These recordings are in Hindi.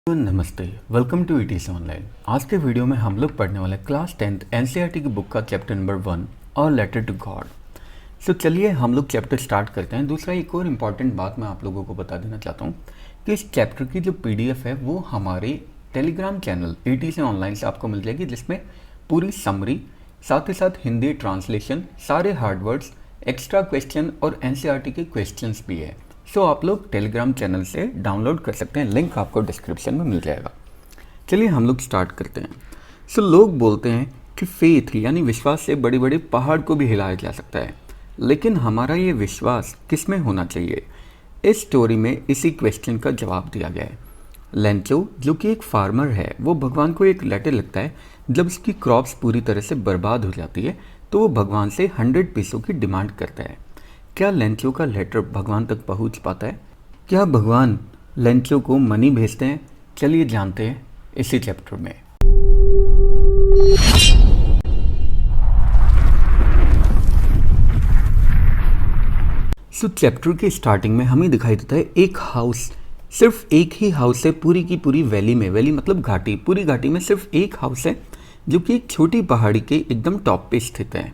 नमस्ते, वेलकम टू ईटीसी ऑनलाइन। आज के वीडियो में हम लोग पढ़ने वाले क्लास 10th एनसीईआरटी की बुक का चैप्टर नंबर 1 और लेटर टू गॉड। सो चलिए हम लोग चैप्टर स्टार्ट करते हैं। दूसरा एक और इम्पॉर्टेंट बात मैं आप लोगों को बता देना चाहता हूँ कि इस चैप्टर की जो पीडीएफ है वो हमारे टेलीग्राम चैनल ईटीसी ऑनलाइन से आपको मिल जाएगी, जिसमें पूरी समरी, साथ ही साथ हिंदी ट्रांसलेशन, सारे हार्डवर्ड्स, एक्स्ट्रा क्वेश्चन और एनसीईआरटी के क्वेश्चंस भी है। सो आप लोग टेलीग्राम चैनल से डाउनलोड कर सकते हैं, लिंक आपको डिस्क्रिप्शन में मिल जाएगा। चलिए हम लोग स्टार्ट करते हैं। सो लोग बोलते हैं कि फेथ यानी विश्वास से बड़े बड़े पहाड़ को भी हिलाया जा सकता है, लेकिन हमारा ये विश्वास किस में होना चाहिए? इस स्टोरी में इसी क्वेश्चन का जवाब दिया गया है। लेंचो जो कि एक फार्मर है, वो भगवान को एक लेटर लिखता है। जब उसकी क्रॉप्स पूरी तरह से बर्बाद हो जाती है तो वो भगवान से 100 पैसों की डिमांड करता है। क्या लेंचो का लेटर भगवान तक पहुंच पाता है? क्या भगवान लेंचो को मनी भेजते हैं? चलिए जानते हैं इसी चैप्टर में। सो चैप्टर की स्टार्टिंग में हमें दिखाई देता है एक हाउस। सिर्फ एक ही हाउस है पूरी की पूरी वैली में। वैली मतलब घाटी। पूरी घाटी में सिर्फ एक हाउस है जो कि एक छोटी पहाड़ी के एकदम टॉप पे स्थित है।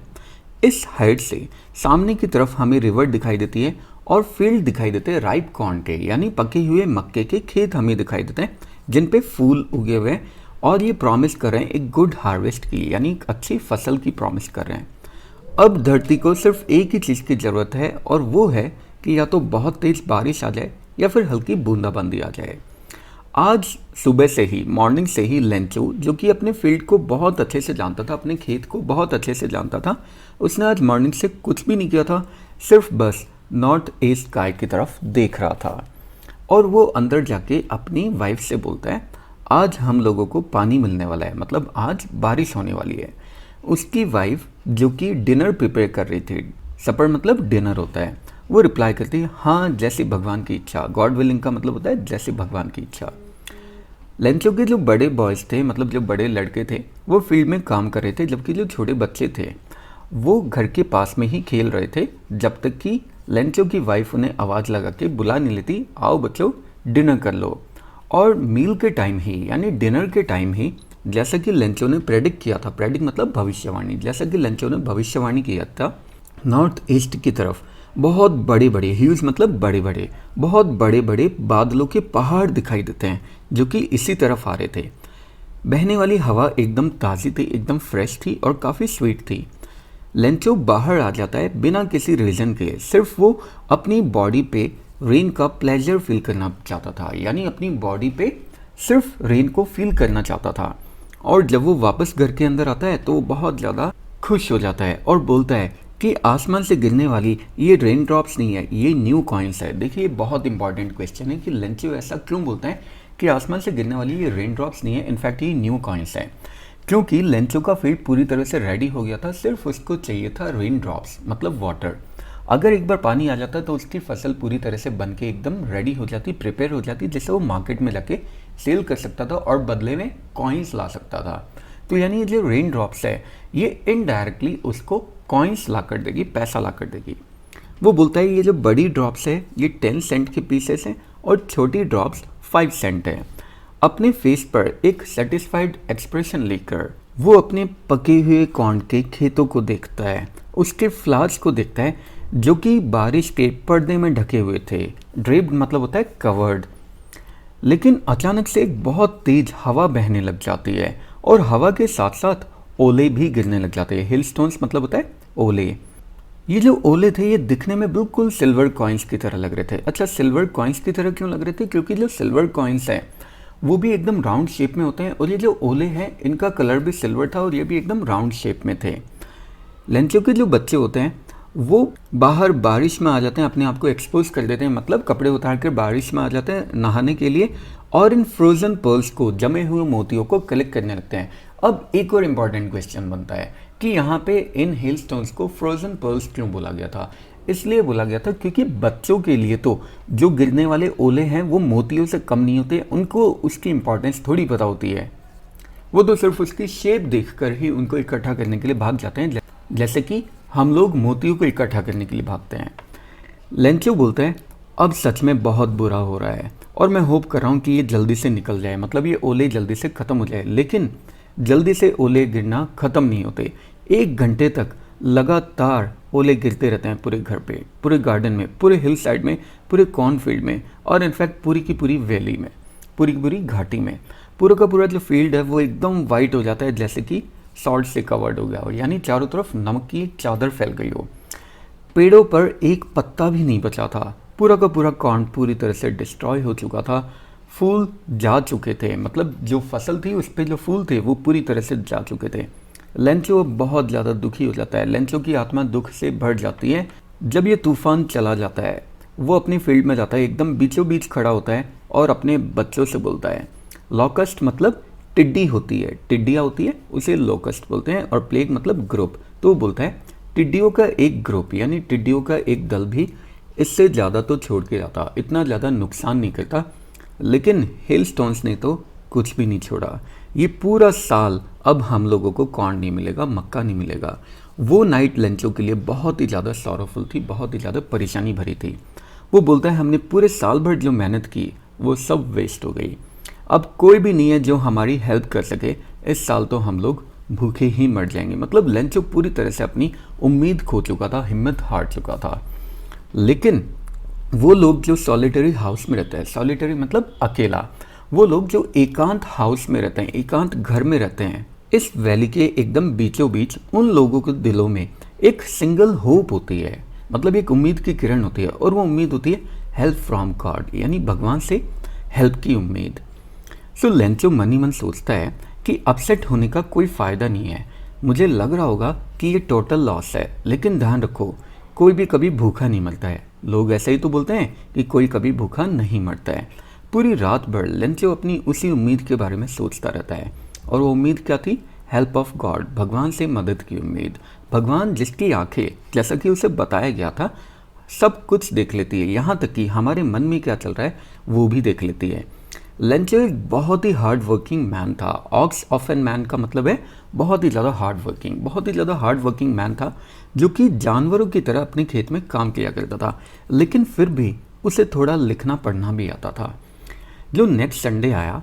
इस हाइट से सामने की तरफ हमें रिवर दिखाई देती है और फील्ड दिखाई देते हैं राइप कॉर्न के, यानी पके हुए मक्के के खेत हमें दिखाई देते हैं जिन पे फूल उगे हुए हैं और ये प्रॉमिस कर रहे हैं एक गुड हार्वेस्ट की, यानी एक अच्छी फसल की प्रॉमिस कर रहे हैं। अब धरती को सिर्फ एक ही चीज़ की ज़रूरत है और वो है कि या तो बहुत तेज़ बारिश आ जाए या फिर हल्की बूंदाबांदी आ जाए। आज सुबह से ही, मॉर्निंग से ही लेंचो जो कि अपने फील्ड को बहुत अच्छे से जानता था, अपने खेत को बहुत अच्छे से जानता था, उसने आज मॉर्निंग से कुछ भी नहीं किया था, सिर्फ बस नॉर्थ ईस्ट स्काई की तरफ देख रहा था। और वो अंदर जाके अपनी वाइफ से बोलता है आज हम लोगों को पानी मिलने वाला है, मतलब आज बारिश होने वाली है। उसकी वाइफ जो कि डिनर प्रिपेयर कर रही थी, सपर मतलब डिनर होता है, वो रिप्लाई करती है हाँ जैसी भगवान की इच्छा। गॉड विलिंग का मतलब होता है जैसे भगवान की इच्छा। लेंचो के जो बड़े बॉयज़ थे, मतलब जो बड़े लड़के थे, वो फील्ड में काम कर रहे थे, जबकि जो छोटे बच्चे थे वो घर के पास में ही खेल रहे थे, जब तक कि लेंचो की वाइफ उन्हें आवाज़ लगा के बुला नहीं लेती, आओ बच्चों डिनर कर लो। और मील के टाइम ही, यानी डिनर के टाइम ही, जैसा कि लेंचो ने प्रेडिक्ट किया था, प्रेडिक्ट मतलब भविष्यवाणी, जैसा कि लेंचो ने भविष्यवाणी किया था, नॉर्थ ईस्ट की तरफ बहुत बड़े बड़े, ह्यूज मतलब बड़े बड़े, बहुत बड़े बड़े बादलों के पहाड़ दिखाई देते हैं जो कि इसी तरफ आ रहे थे। बहने वाली हवा एकदम ताज़ी थी, एकदम फ्रेश थी और काफ़ी स्वीट थी। लेंचो बाहर आ जाता है बिना किसी रीज़न के, सिर्फ वो अपनी बॉडी पे रेन का प्लेजर फील करना चाहता था, यानी अपनी बॉडी पे सिर्फ रेन को फील करना चाहता था। और जब वो वापस घर के अंदर आता है तो वो बहुत ज़्यादा खुश हो जाता है और बोलता है कि आसमान से गिरने वाली ये रेन ड्रॉप्स नहीं है, ये न्यू कॉइन्स है। देखिए ये बहुत इंपॉर्टेंट क्वेश्चन है कि लेंचो ऐसा क्यों बोलता है कि आसमान से गिरने वाली ये रेन ड्रॉप्स नहीं है, इनफैक्ट ये न्यू कॉइन्स है। क्योंकि लेंचो का फील्ड पूरी तरह से रेडी हो गया था, सिर्फ उसको चाहिए था रेन ड्रॉप्स मतलब वाटर। अगर एक बार पानी आ जाता तो उसकी फसल पूरी तरह से बन के एकदम रेडी हो जाती, प्रिपेयर हो जाती, जिससे वो मार्केट में जाके सेल कर सकता था और बदले में कॉइन्स ला सकता था। तो यानी ये जो रेन ड्रॉप्स है ये इनडायरेक्टली उसको कॉइन्स ला कर देगी, पैसा ला कर देगी। वो बोलता है ये जो बड़ी ड्रॉप्स है ये 10 सेंट के पीसेस हैं और छोटी ड्रॉप्स 5 सेंट है। अपने फेस पर एक सेटिस्फाइड एक्सप्रेशन लेकर वो अपने पके हुए कॉर्न के खेतों को देखता है, उसके फ्लावर्स को देखता है जो कि बारिश के पर्दे में ढके हुए थे। ड्रेप्ड मतलब होता है कवर्ड। लेकिन अचानक से एक बहुत तेज हवा बहने लग जाती है और हवा के साथ साथ ओले भी गिरने लग जाते हैं। हिल स्टोन्स मतलब होता है ओले। ये जो ओले थे ये दिखने में बिल्कुल सिल्वर कॉइन्स की तरह लग रहे थे। अच्छा, सिल्वर कॉइन्स की तरह क्यों लग रहे थे? क्योंकि जो सिल्वर कॉइन्स हैं वो भी एकदम राउंड शेप में होते हैं और ये जो ओले हैं इनका कलर भी सिल्वर था और ये भी एकदम राउंड शेप में थे। लेंचो के जो बच्चे होते हैं वो बाहर बारिश में आ जाते हैं, अपने आप को एक्सपोज कर देते हैं, मतलब कपड़े उतार कर बारिश में आ जाते हैं नहाने के लिए और इन फ्रोजन पर्ल्स को, जमे हुए मोतियों को कलेक्ट करने लगते हैं। अब एक और इम्पॉर्टेंट क्वेश्चन बनता है कि यहाँ पे इन हिल स्टोन्स को फ्रोजन पर्ल्स क्यों बोला गया था? इसलिए बोला गया था क्योंकि बच्चों के लिए तो जो गिरने वाले ओले हैं वो मोतियों से कम नहीं होते, उनको उसकी इंपॉर्टेंस थोड़ी पता होती है। वो तो सिर्फ उसकी शेप देखकर ही उनको इकट्ठा करने के लिए भाग जाते हैं, जैसे कि हम लोग मोतियों को इकट्ठा करने के लिए भागते हैं। लेंचो बोलता है अब सच में बहुत बुरा हो रहा है और मैं होप कर रहा हूँ कि ये जल्दी से निकल जाए, मतलब ये ओले जल्दी से ख़त्म हो जाए। लेकिन जल्दी से ओले गिरना ख़त्म नहीं होते। 1 घंटे तक लगातार ओले गिरते रहते हैं पूरे घर पे, पूरे गार्डन में, पूरे हिल साइड में, पूरे कॉर्नफील्ड में और इनफैक्ट पूरी की पूरी वैली में, पूरी की पूरी घाटी में। पूरा का पूरा जो फील्ड है वो एकदम वाइट हो जाता है, जैसे कि सॉल्ट से कवर्ड हो गया हो, यानी चारों तरफ नमक की एक चादर फैल गई हो। पेड़ों पर एक पत्ता भी नहीं बचा था। पूरा का पूरा कॉर्न पूरी तरह से डिस्ट्रॉय हो चुका था। फूल जा चुके थे, मतलब जो फसल थी उस पे जो फूल थे वो पूरी तरह से जा चुके थे। लेंचो बहुत ज़्यादा दुखी हो जाता है। लेंचो की आत्मा दुख से भर जाती है जब ये तूफान चला जाता है। वो अपनी फील्ड में जाता है, एकदम बीचों बीच खड़ा होता है और अपने बच्चों से बोलता है। लॉकस्ट मतलब टिड्डी होती है, टिड्डियाँ होती है, उसे लोकस्ट बोलते हैं। और प्लेग मतलब ग्रुप। तो वो बोलता है टिड्डियों का एक ग्रुप यानी टिड्डियों का एक दल भी इससे ज़्यादा तो छोड़ के जाता, इतना ज़्यादा नुकसान नहीं करता। लेकिन हेल स्टोन्स ने तो कुछ भी नहीं छोड़ा। ये पूरा साल अब हम लोगों को कॉर्न नहीं मिलेगा, मक्का नहीं मिलेगा। वो नाइट लेंचो के लिए बहुत ही ज़्यादा सॉरोफुल थी, बहुत ही ज़्यादा परेशानी भरी थी। वो बोलता है हमने पूरे साल भर जो मेहनत की वो सब वेस्ट हो गई। अब कोई भी नहीं है जो हमारी हेल्प कर सके। इस साल तो हम लोग भूखे ही मर जाएंगे। मतलब लेंचो पूरी तरह से अपनी उम्मीद खो चुका था, हिम्मत हार चुका था। लेकिन वो लोग जो सॉलिटरी हाउस में रहते हैं, सॉलिटरी मतलब अकेला, वो लोग जो एकांत हाउस में रहते हैं, एकांत घर में रहते हैं, इस वैली के एकदम बीचों बीच उन लोगों के दिलों में एक सिंगल होप होती है, मतलब एक उम्मीद की किरण होती है। और वो उम्मीद होती है हेल्प फ्रॉम गॉड, यानी भगवान से हेल्प की उम्मीद। सो लेंचो मन ही मन सोचता है कि अपसेट होने का कोई फ़ायदा नहीं है। मुझे लग रहा होगा कि ये टोटल लॉस है, लेकिन ध्यान रखो कोई भी कभी भूखा नहीं मरता है। लोग ऐसे ही तो बोलते हैं कि कोई कभी भूखा नहीं मरता है। पूरी रात भर लेंचो अपनी उसी उम्मीद के बारे में सोचता रहता है। और वो उम्मीद क्या थी? हेल्प ऑफ गॉड, भगवान से मदद की उम्मीद। भगवान जिसकी आंखें, जैसा कि उसे बताया गया था, सब कुछ देख लेती है, यहाँ तक कि हमारे मन में क्या चल रहा है वो भी देख लेती है। लेंचो एक बहुत ही हार्ड वर्किंग मैन था। ऑक्स ऑफ एन मैन का मतलब है बहुत ही ज़्यादा हार्ड वर्किंग, बहुत ही ज़्यादा हार्ड वर्किंग मैन था, जो कि जानवरों की तरह अपने खेत में काम किया करता था। लेकिन फिर भी उसे थोड़ा लिखना पढ़ना भी आता था। जो नेक्स्ट संडे आया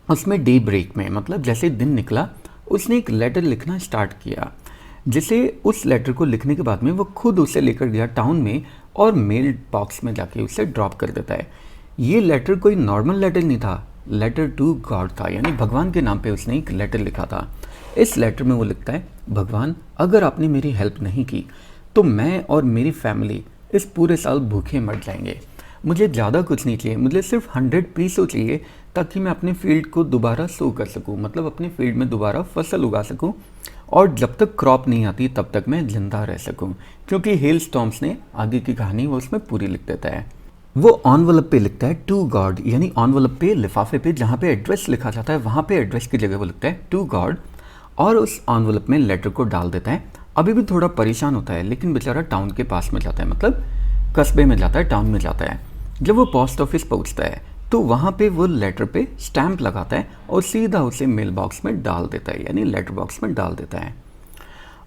उसमें डे ब्रेक में, मतलब जैसे दिन निकला, उसने एक लेटर लिखना स्टार्ट किया, जिसे उस लेटर को लिखने के बाद में वो खुद उसे लेकर गया टाउन में और मेल बॉक्स में जाके उसे ड्रॉप कर देता है। ये लेटर कोई नॉर्मल लेटर नहीं था, लेटर टू गॉड था, यानी भगवान के नाम पे उसने एक लेटर लिखा था। इस लेटर में वो लिखता है, भगवान अगर आपने मेरी हेल्प नहीं की तो मैं और मेरी फैमिली इस पूरे साल भूखे मर जाएंगे। मुझे ज़्यादा कुछ नहीं चाहिए, मुझे सिर्फ 100 पीसो चाहिए ताकि मैं अपने फील्ड को दोबारा सो कर सकूं, मतलब अपने फील्ड में दोबारा फसल उगा सकूं, और जब तक क्रॉप नहीं आती तब तक मैं जिंदा रह सकूं। क्योंकि हेल स्टॉर्म्स ने आगे की कहानी वो उसमें पूरी लिख देता है। वो एनवलप पे लिखता है टू गॉड, यानी एनवलप पे, लिफाफे पे जहाँ पे एड्रेस लिखा जाता है वहाँ पे एड्रेस की जगह वो लिखता है टू गॉड, और उस एनवलप में लेटर को डाल देता है। अभी भी थोड़ा परेशान होता है, लेकिन बेचारा टाउन के पास में जाता है, मतलब कस्बे में जाता है, टाउन में जाता है। जब वो पोस्ट ऑफिस पहुंचता है तो वहाँ पे वो लेटर पे स्टैंप लगाता है और सीधा उसे मेल बॉक्स में डाल देता है, यानी लेटर बॉक्स में डाल देता है।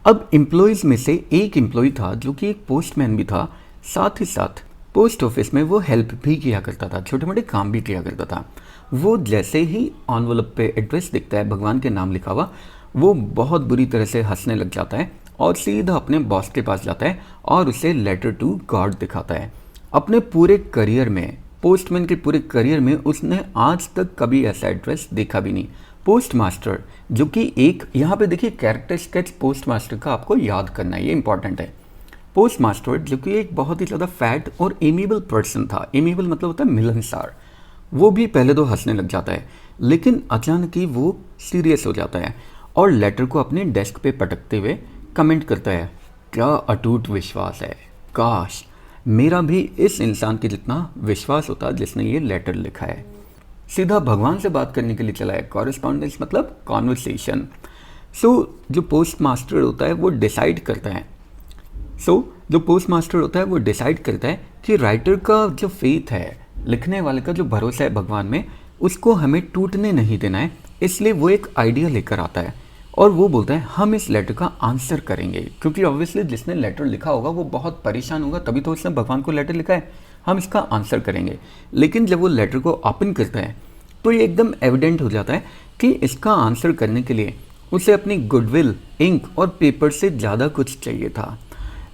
अब एम्प्लॉयज़ में से एक एम्प्लॉय था जो कि एक पोस्टमैन भी था, साथ ही साथ पोस्ट ऑफिस में वो हेल्प भी किया करता था, छोटे मोटे काम भी किया करता था। वो जैसे ही एनवलप पे एड्रेस दिखता है भगवान के नाम लिखा हुआ, वो बहुत बुरी तरह से हंसने लग जाता है और सीधा अपने बॉस के पास जाता है और उसे लेटर टू गॉड दिखाता है। अपने पूरे करियर में, पोस्टमैन के पूरे करियर में उसने आज तक कभी ऐसा एड्रेस देखा भी नहीं। पोस्ट मास्टर, जो कि एक, यहाँ पे देखिए कैरेक्टर स्केच पोस्ट मास्टर का आपको याद करना है, ये इंपॉर्टेंट है। पोस्ट मास्टर जो कि एक बहुत ही ज़्यादा फैट और एमिएबल पर्सन था, एमिएबल मतलब होता है मिलनसार, वो भी पहले तो हंसने लग जाता है, लेकिन अचानक ही वो सीरियस हो जाता है और लेटर को अपने डेस्क पे पटकते हुए कमेंट करता है, क्या अटूट विश्वास है, काश मेरा भी इस इंसान के जितना विश्वास होता जिसने ये लेटर लिखा है। सीधा भगवान से बात करने के लिए चला है। कॉरेस्पॉन्डेंस मतलब कॉन्वर्सेशन। जो पोस्ट मास्टर होता है वो डिसाइड करता है जो पोस्ट मास्टर होता है वो डिसाइड करता है कि राइटर का जो फेथ है, लिखने वाले का जो भरोसा है भगवान में, उसको हमें टूटने नहीं देना है। इसलिए वो एक आइडिया लेकर आता है और वो बोलता है हम इस लेटर का आंसर करेंगे, क्योंकि ऑब्वियसली जिसने लेटर लिखा होगा वो बहुत परेशान होगा, तभी तो उसने भगवान को लेटर लिखा है। हम इसका आंसर करेंगे। लेकिन जब वो लेटर को ओपन करता है तो ये एकदम एविडेंट हो जाता है कि इसका आंसर करने के लिए उसे अपनी गुडविल, इंक और पेपर से ज़्यादा कुछ चाहिए था।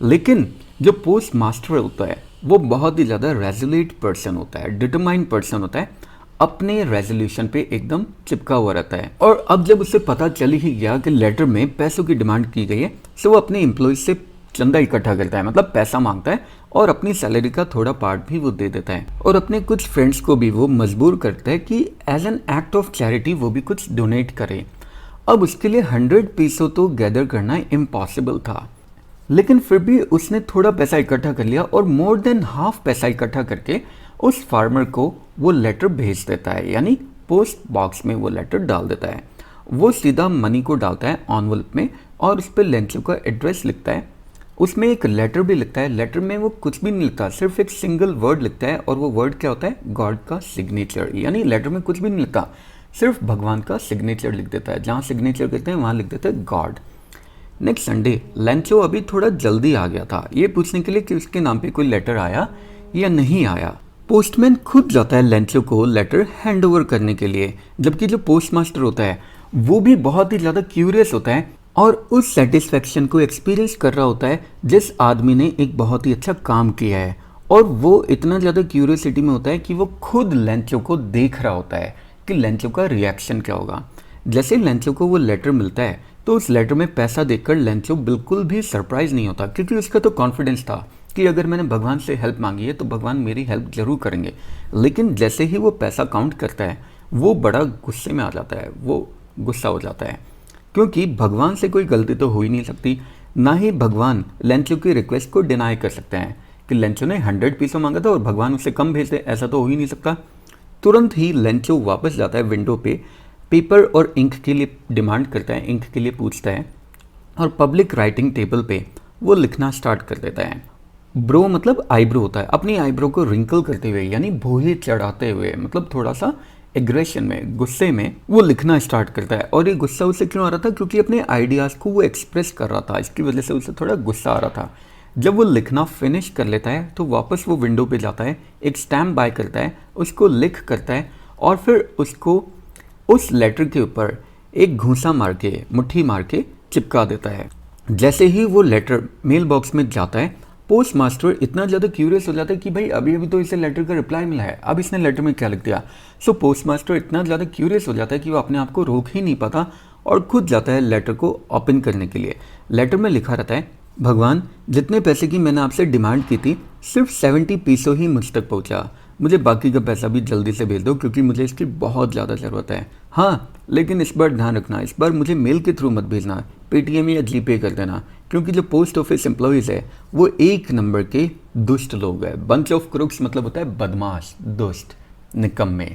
लेकिन जो पोस्ट मास्टर होता है वो बहुत ही ज़्यादा रेजोल्यूट पर्सन होता है, डिटरमाइंड पर्सन होता है, अपने रेजोल्यूशन पे एकदम चिपका हुआ रहता है। और अब जब उसे पता चल ही गया कि लेटर में पैसों की डिमांड की गई है, तो वो अपने एम्प्लॉयज से चंदा इकट्ठा करता है, मतलब पैसा मांगता है और अपनी सैलरी का थोड़ा पार्ट भी वो दे देता है। और अपने कुछ फ्रेंड्स को भी वो मजबूर करता है कि as an act of charity वो भी कुछ डोनेट करे। अब उसके लिए 100 पैसों तो गैदर करना इम्पॉसिबल था, लेकिन फिर भी उसने थोड़ा पैसा इकट्ठा कर लिया और मोर देन हाफ पैसा इकट्ठा करके उस फार्मर को वो लेटर भेज देता है, यानी पोस्ट बॉक्स में वो लेटर डाल देता है। वो सीधा मनी को डालता है एनवलप में और उस पर लेंचो का एड्रेस लिखता है। उसमें एक लेटर भी लिखता है। लेटर में वो कुछ भी नहीं लिखता, सिर्फ एक सिंगल वर्ड लिखता है और वो वर्ड क्या होता है, गॉड का सिग्नेचर। यानी लेटर में कुछ भी नहीं लिखता, सिर्फ भगवान का सिग्नेचर लिख देता है। जहाँ सिग्नेचर करते हैं वहाँ लिख देते हैं गॉड। नेक्स्ट संडे लेंचो अभी थोड़ा जल्दी आ गया था ये पूछने के लिए कि उसके नाम पे कोई लेटर आया या नहीं आया। पोस्टमैन खुद जाता है लेंचो को लेटर हैंड ओवर करने के लिए, जबकि जो पोस्ट मास्टर होता है वो भी बहुत ही ज़्यादा क्यूरियस होता है और उस सेटिस्फेक्शन को एक्सपीरियंस कर रहा होता है जिस आदमी ने एक बहुत ही अच्छा काम किया है। और वो इतना ज़्यादा क्यूरियोसिटी में होता है कि वो खुद लेंचो को देख रहा होता है कि लेंचो का रिएक्शन क्या होगा। जैसे लेंचो को वो लेटर मिलता है तो उस लेटर में पैसा देखकर लेंचो बिल्कुल भी सरप्राइज नहीं होता, क्योंकि उसका तो कॉन्फिडेंस था कि अगर मैंने भगवान से हेल्प मांगी है तो भगवान मेरी हेल्प जरूर करेंगे। लेकिन जैसे ही वो पैसा काउंट करता है वो बड़ा गुस्से में आ जाता है, वो गुस्सा हो जाता है, क्योंकि भगवान से कोई गलती तो हो ही नहीं सकती। ना ही भगवान लेंचो की रिक्वेस्ट को डिनाई कर सकते हैं कि लेंचो ने 100 पैसा मांगा था और भगवान उससे कम भेज दे, ऐसा तो हो ही नहीं सकता। तुरंत ही लेंचो वापस जाता है विंडो पे, पेपर और इंक के लिए डिमांड करता है, इंक के लिए पूछता है और पब्लिक राइटिंग टेबल पे वो लिखना स्टार्ट कर देता है। ब्रो मतलब आईब्रो होता है, अपनी आईब्रो को रिंकल करते हुए यानी भौहें चढ़ाते हुए, मतलब थोड़ा सा एग्रेशन में, गुस्से में वो लिखना स्टार्ट करता है। और ये गुस्सा उसे क्यों आ रहा था, क्योंकि अपने आइडियाज़ को वो एक्सप्रेस कर रहा था, इसकी वजह से उसे थोड़ा गुस्सा आ रहा था। जब वो लिखना फिनिश कर लेता है तो वापस वो विंडो पे जाता है, एक स्टैम्प बाय करता है, उसको लिख करता है और फिर उसको उस लेटर के ऊपर एक घूंसा मार के, मुट्ठी मार के चिपका देता है। जैसे ही वो लेटर मेल बॉक्स में जाता है, पोस्ट मास्टर इतना ज़्यादा क्यूरियस हो जाता है कि भाई अभी अभी तो इसे लेटर का रिप्लाई मिला है, अब इसने लेटर में क्या लिख दिया। सो पोस्ट मास्टर इतना ज़्यादा क्यूरियस हो जाता है कि वो अपने आप को रोक ही नहीं पाता और खुद जाता है लेटर को ओपन करने के लिए। लेटर में लिखा रहता है, भगवान जितने पैसे की मैंने आपसे डिमांड की थी सिर्फ 70 पैसों ही मुझ तक पहुंचा, मुझे बाकी का पैसा भी जल्दी से भेज दो क्योंकि मुझे इसकी बहुत ज़्यादा ज़रूरत है। हाँ, लेकिन इस बार ध्यान रखना, इस बार मुझे मेल के थ्रू मत भेजना, पेटीएम या जीपे कर देना, क्योंकि जो पोस्ट ऑफिस एम्प्लॉयज़ है वो एक नंबर के दुष्ट लोग हैं। बंच ऑफ क्रुक्स मतलब होता है बदमाश, दुष्ट, निकम्मे।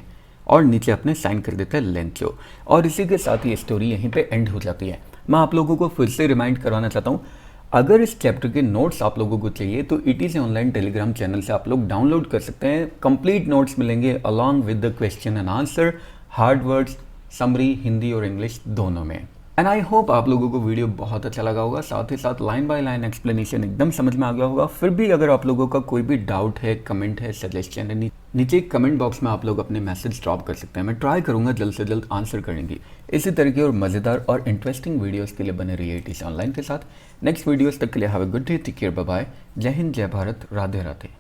और नीचे अपने साइन कर देता है लेंचो। और इसी के साथ ही स्टोरी यहीं पे एंड हो जाती है। मैं आप लोगों को फिर से रिमाइंड करवाना चाहता हूँ, अगर इस चैप्टर के नोट्स आप लोगों को चाहिए तो ETC ऑनलाइन टेलीग्राम चैनल से आप लोग डाउनलोड कर सकते हैं। कंप्लीट नोट्स मिलेंगे along with the question and answer, hard words, summary, Hindi और इंग्लिश दोनों में। एंड आई होप आप लोगों को वीडियो बहुत अच्छा लगा होगा, साथ ही साथ लाइन बाय लाइन एक्सप्लेनेशन एकदम समझ में आ गया होगा। फिर भी अगर आप लोगों का कोई भी डाउट है, कमेंट है, सजेशन है, नीचे कमेंट बॉक्स में आप लोग अपने मैसेज ड्रॉप कर सकते हैं। मैं ट्राई करूंगा जल्द से जल्द आंसर करने की। इसी तरह की और मज़ेदार और इंटरेस्टिंग वीडियोस के लिए बने रहिए ETC ऑनलाइन के साथ। नेक्स्ट वीडियोस तक के लिए have a good day, take care, bye bye. जय हिंद, जय भारत, राधे राधे।